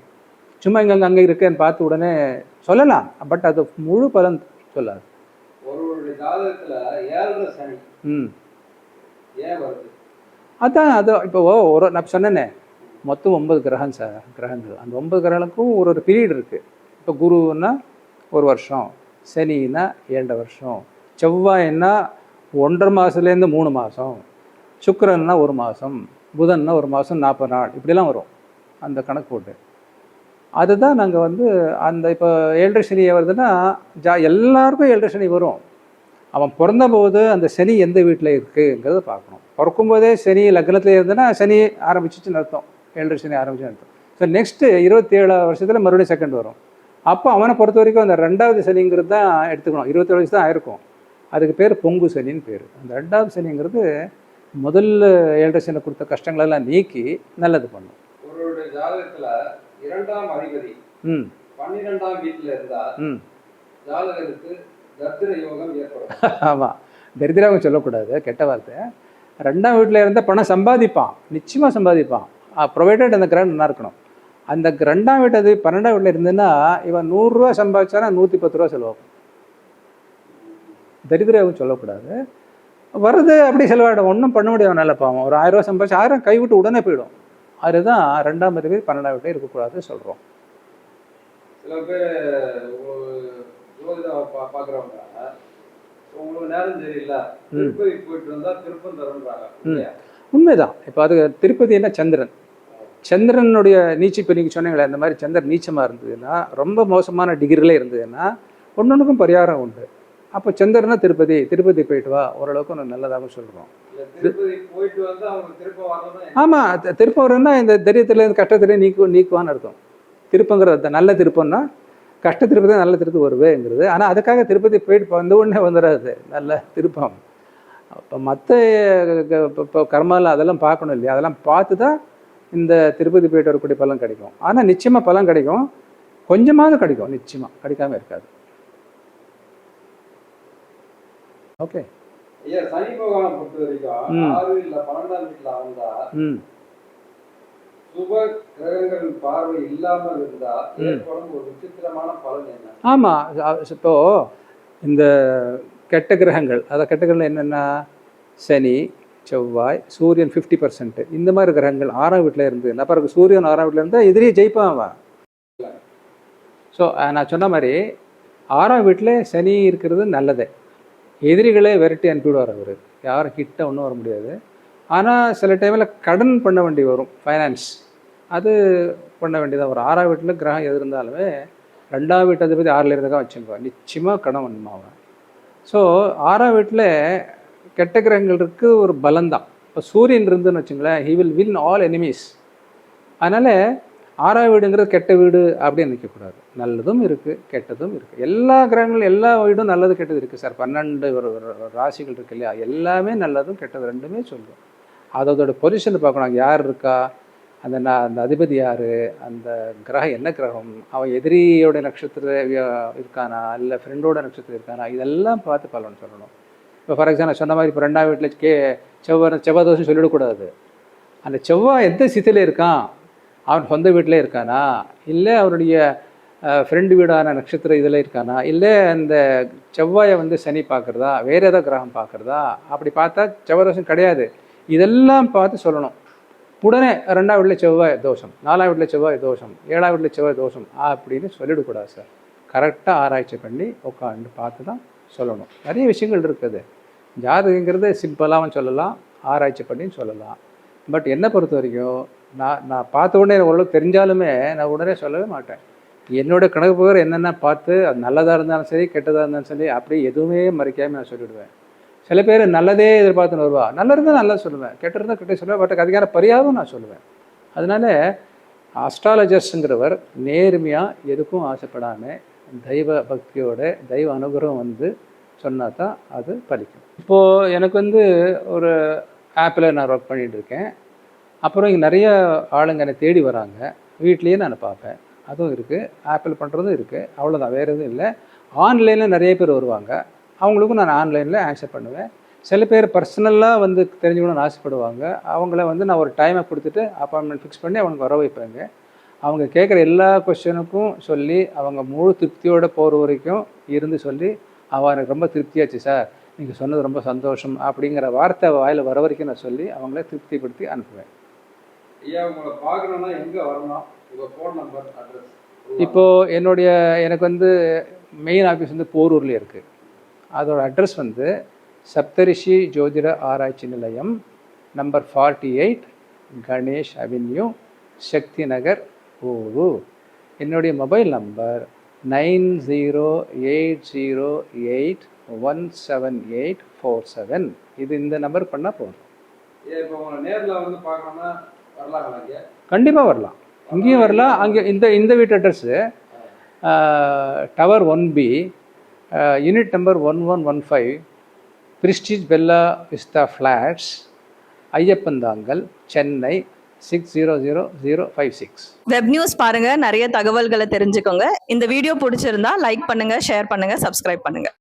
சும்மா அங்கே இருக்கேன்னு பார்த்து உடனே சொல்லலாம், பட் அது முழு பலன் சொல்லாது. ஒருவருடைய ஜாதகத்தில் 7 சனி ஏன் வருது? அதான் அது இப்போ நான் சொன்னேனே மொத்தம் 9 கிரகம் சார், கிரகங்கள். அந்த 9 கிரகங்களுக்கும் ஒரு பீரியட் இருக்குது. இப்போ குருன்னா 1 வருஷம், சனின்னா 2 வருஷம், செவ்வாய்னா 1.5 மாதத்துலேருந்து 3 மாதம், சுக்கிரன்னா 1 மாதம், புதன்னா 1 மாதம் 40 நாள், இப்படிலாம் வரும் அந்த கணக்கு போட்டு. அதுதான் நாங்கள் வந்து அந்த இப்போ 7 சனி வருதுன்னா எல்லாருக்கும் 7 சனி வரும். அவன் பிறந்தபோது அந்த சனி எந்த வீட்டில் இருக்குங்கிறத பார்க்கணும். பிறக்கும்போதே சனி லக்னத்தில் இருந்ததுன்னா சனி ஆரம்பிச்சிச்சுன்னு அர்த்தம், 7 சனி ஆரம்பிச்சுன்னு அர்த்தம். ஸோ நெக்ஸ்ட்டு 27 வருஷத்தில் மறுபடியும் செகண்ட் வரும். அப்போ அவனை பொறுத்த வரைக்கும் அந்த 2வது சனிங்கிறது தான் எடுத்துக்கணும். 27 வயசு தான் ஆயிருக்கும். அதுக்கு பேர் பொங்கு சனின்னு பேர். அந்த 2வது சனிங்கிறது முதல்ல 7 சனி கொடுத்த கஷ்டங்களெல்லாம் நீக்கி நல்லது பண்ணும். ஒருவருடைய ஜாதகத்தில் 2ஆம் அதிபதி 12ஆம் வீட்டில் இருந்தால் ஜாதகருக்கு தத்திர யோகம் ஏற்படும். ஆமாம், தரித்திராவும் சொல்லக்கூடாது, கெட்ட வார்த்தை. 2ஆம் வீட்டில் இருந்தால் பணம் சம்பாதிப்பான், நிச்சயமாக சம்பாதிப்பான். ப்ரொவைடட் அந்த கிரகம் நல்லா இருக்கணும். அந்த 2ஆம் வீட்டு அது 12ஆம் வீட்டில் இருந்ததுன்னா இவன் 100 ரூபா சம்பாதிச்சானா 110 ரூபா செலவாகும். தரித்திராவும் சொல்லக்கூடாது. வருது அப்படி செலவாயிடும், ஒன்றும் பண்ண முடியாது. நல்ல பாவம், ஒரு 1000 ரூபா சம்பாதிச்சு 1000 கை விட்டு உடனே போயிடும். அதுதான் 2ஆம் அதிபதி 12ஆம் வீட்டில் இருக்கக்கூடாதுன்னு சொல்கிறோம். சில பேர் ஜோதிடம் பார்க்குறவங்க உங்களுக்கு நேரம் தெரியல, திருப்பதி போயிட்டு வந்தா திருப்பம் தருன்றாங்க. உண்மைதான். இப்போ அது திருப்பதி என்ன, சந்திரன், சந்திரனுடைய நீச்சி. இப்போ நீங்கள் சொன்னீங்களே அந்த மாதிரி சந்திரன் நீச்சமாக இருந்ததுன்னா, ரொம்ப மோசமான டிகிரிலே இருந்ததுன்னா ஒன்னொன்றுக்கும் பரிகாரம் உண்டு. அப்போ சந்திரனா திருப்பதி போயிட்டு வா, ஓரளவுக்கு ஒன்று நல்லதாக சொல்கிறோம். ஆமாம், திருப்பம் வரும்னா இந்த தைரியத்துலேருந்து கஷ்டத்துலேருந்து நீக்குவான்னு அர்த்தம். திருப்பங்கிறது நல்ல திருப்பம்னா கஷ்ட திருப்பதி நல்ல திருப்பி வருவேங்கிறது. ஆனால் அதுக்காக திருப்பதி போயிட்டு வந்த உடனே வந்துடாது நல்ல திருப்பம். அப்போ மற்ற இப்போ கர்மாவில் அதெல்லாம் பார்க்கணும் இல்லையா, அதெல்லாம் பார்த்து தான் இந்த திருப்பதி போயிட்டு வரக்கூடிய பலன் கிடைக்கும். ஆனால் நிச்சயமாக பலன் கிடைக்கும், கொஞ்சமாவது கிடைக்கும், நிச்சயமாக கிடைக்காம இருக்காது. ஓகே. ஐயா, சனி பகவானை பொறுத்த வரைக்கும் 6 இல்ல 12ஆம் வீட்டுல வந்தா சுப கிரகங்கள் பார்வை இல்லாமல் இருந்தா ஏற்படும் ஒரு விசித்திரமான பலன் என்ன? ஆமா, இப்போ இந்த கெட்ட கிரகங்கள், அதாவது கெட்ட கிரகங்கள் என்னென்னா சனி, செவ்வாய், சூரியன் 50%, இந்த மாதிரி கிரகங்கள் 6ஆம் வீட்டில் இருந்து பிறகு சூரியன் 6ஆம் வீட்டில் இருந்தால் எதிரியை ஜெயிப்பான் அவன். ஸோ நான் சொன்ன மாதிரி 6ஆம் வீட்டில் சனி இருக்கிறது நல்லதே. எதிரிகளே விரட்டி அனுப்பிவிடுவார் அவர், யாரும் கிட்ட ஒன்றும் வர முடியாது. ஆனால் சில டைமில் கடன் பண்ண வேண்டி வரும், ஃபைனான்ஸ், அது பண்ண வேண்டியதாக வரும். 6ஆம் வீட்டில் கிரகம் எது இருந்தாலுமே 2ஆம் வீட்டை பற்றி 6ல் இருந்ததான் வச்சுக்குவேன், நிச்சயமாக கடன் பண்ணுமாவேன். ஸோ 6ஆம் வீட்டில் கெட்ட கிரகங்களுக்கு ஒரு பலம்தான். இப்போ சூரியன் இருந்துன்னு வச்சுங்களேன், he will win all enemies. அதனால் 6ஆம் வீடுங்கிறது கெட்ட வீடு அப்படின்னு நினைக்கக்கூடாது. நல்லதும் இருக்குது, கெட்டதும் இருக்குது. எல்லா கிரகங்களும் எல்லா வீடும் நல்லது கெட்டது இருக்குது சார். 12 ராசிகள் இருக்கு இல்லையா, எல்லாமே நல்லதும் கெட்டது ரெண்டுமே சொல்லும். அதோட பொசிஷனை பார்க்கணும், அங்கே யார் இருக்கா, அந்த அதிபதி யார், அந்த கிரகம் என்ன கிரகம், அவன் எதிரியோட நட்சத்திரம் இருக்கானா இல்லை ஃப்ரெண்டோட நட்சத்திரம் இருக்கானா, இதெல்லாம் பார்த்து பலன் சொல்லணும். இப்போ ஃபார் எக்ஸாம்பிள் சொன்ன மாதிரி இப்போ 2ஆம் வீட்டில் செவ்வாய் தோஷம் சொல்லிடக்கூடாது. அந்த செவ்வாய் எந்த சித்தியில் இருக்கான், அவன் சொந்த வீட்டிலே இருக்கானா, இல்லை அவருடைய ஃப்ரெண்டு வீடான நட்சத்திரம் இதில் இருக்கானா, இல்லை அந்த செவ்வாயை சனி பார்க்குறதா, வேறு ஏதோ கிரகம் பார்க்குறதா, அப்படி பார்த்தா செவ்வாய் தோஷம் கிடையாது. இதெல்லாம் பார்த்து சொல்லணும். உடனே 2ஆம் வீட்டில் செவ்வாய் தோஷம், 4ஆம் வீட்டில் செவ்வாய் தோஷம், 7ஆம் வீட்டில் செவ்வாய் தோஷம் அப்படின்னு சொல்லிடக்கூடாது சார். கரெக்டாக ஆராய்ச்சி பண்ணி உட்காந்து பார்த்து தான் சொல்லணும். நிறைய விஷயங்கள் இருக்குது. ஜாதகங்கிறது சிம்பிளாகவும் சொல்லலாம், ஆராய்ச்சி பண்ணின்னு சொல்லலாம். பட் என்னை பொறுத்த வரைக்கும் நான் பார்த்த உடனே ஓரளவுக்கு தெரிஞ்சாலுமே நான் உடனே சொல்லவே மாட்டேன். என்னோடய கணக்கு புகர் என்னென்ன பார்த்து அது நல்லதாக இருந்தாலும் சரி கெட்டதாக இருந்தாலும் சரி அப்படி எதுவுமே மறைக்காமல் நான் சொல்லிவிடுவேன். சில பேர் நல்லதே எதிர்பார்த்துன்னு வருவா, நல்லா இருந்தால் நல்லா சொல்லுவேன், கெட்ட இருந்தால் கெட்ட சொல்லுவேன். பட் அதுக்கான பரிகாரம் நான் சொல்லுவேன். அதனால் அஸ்ட்ராலஜர்ஸுங்கிறவர் நேர்மையாக எதுக்கும் ஆசைப்படாமல் தெய்வ பக்தியோட தெய்வ அனுகிரகம் சொன்னா தான் அது பலிக்கும். இப்போது எனக்கு ஒரு ஆப்பில் நான் ஒர்க் பண்ணிகிட்டு இருக்கேன். அப்புறம் இங்கே நிறைய ஆளுங்க என்னை தேடி வராங்க, வீட்லேயே நான் பார்ப்பேன், அதுவும் இருக்குது. ஆப்பிள் பண்ணுறதும் இருக்குது, அவ்வளோதான், வேறு எதுவும் இல்லை. ஆன்லைனில் நிறைய பேர் வருவாங்க, அவங்களுக்கும் நான் ஆன்லைனில் ஆன்சர் பண்ணுவேன். சில பேர் பர்சனலாக தெரிஞ்சுக்கணும்னு ஆசைப்படுவாங்க. அவங்கள நான் ஒரு டைமை கொடுத்துட்டு அப்பாயின்மெண்ட் ஃபிக்ஸ் பண்ணி அவங்களுக்கு வர வைப்பேங்க. அவங்க கேட்குற எல்லா கொஸ்டினுக்கும் சொல்லி அவங்க முழு திருப்தியோடு போகிற வரைக்கும் இருந்து சொல்லி எனக்கு ரொம்ப திருப்தியாச்சு சார், நீங்கள் சொன்னது ரொம்ப சந்தோஷம் அப்படிங்கிற வார்த்தை வாயில் வர வரைக்கும் நான் சொல்லி அவங்கள திருப்திப்படுத்தி அனுப்புவேன். ஐயா, உங்களை பார்க்கணுன்னா எங்கே வரணும், உங்கள் ஃபோன் நம்பர், அட்ரஸ்? இப்போது எனக்கு மெயின் ஆஃபீஸ் போரூரில் இருக்குது. அதோட அட்ரஸ் சப்தரிஷி ஜோதிட ஆராய்ச்சி நிலையம், நம்பர் 48, கணேஷ் அவென்யூ, சக்தி நகர், போரூர். என்னுடைய மொபைல் நம்பர் 9080817847. இது இந்த நம்பர் பண்ணால் போதும். கண்டிப்பாக வரலாம், இங்கேயும் வரலாம். அங்கே இந்த வீட்டு address tower 1B, unit number 1115, prestige Bella Vista flats, Iyyappanthangal, Chennai 600056. Web news பாருங்க, நிறைய தகவல்களை தெரிஞ்சுக்கோங்க. இந்த வீடியோ பிடிச்சிருந்தா லைக் பண்ணுங்க, ஷேர் பண்ணுங்க, சப்ஸ்கிரைப் பண்ணுங்க.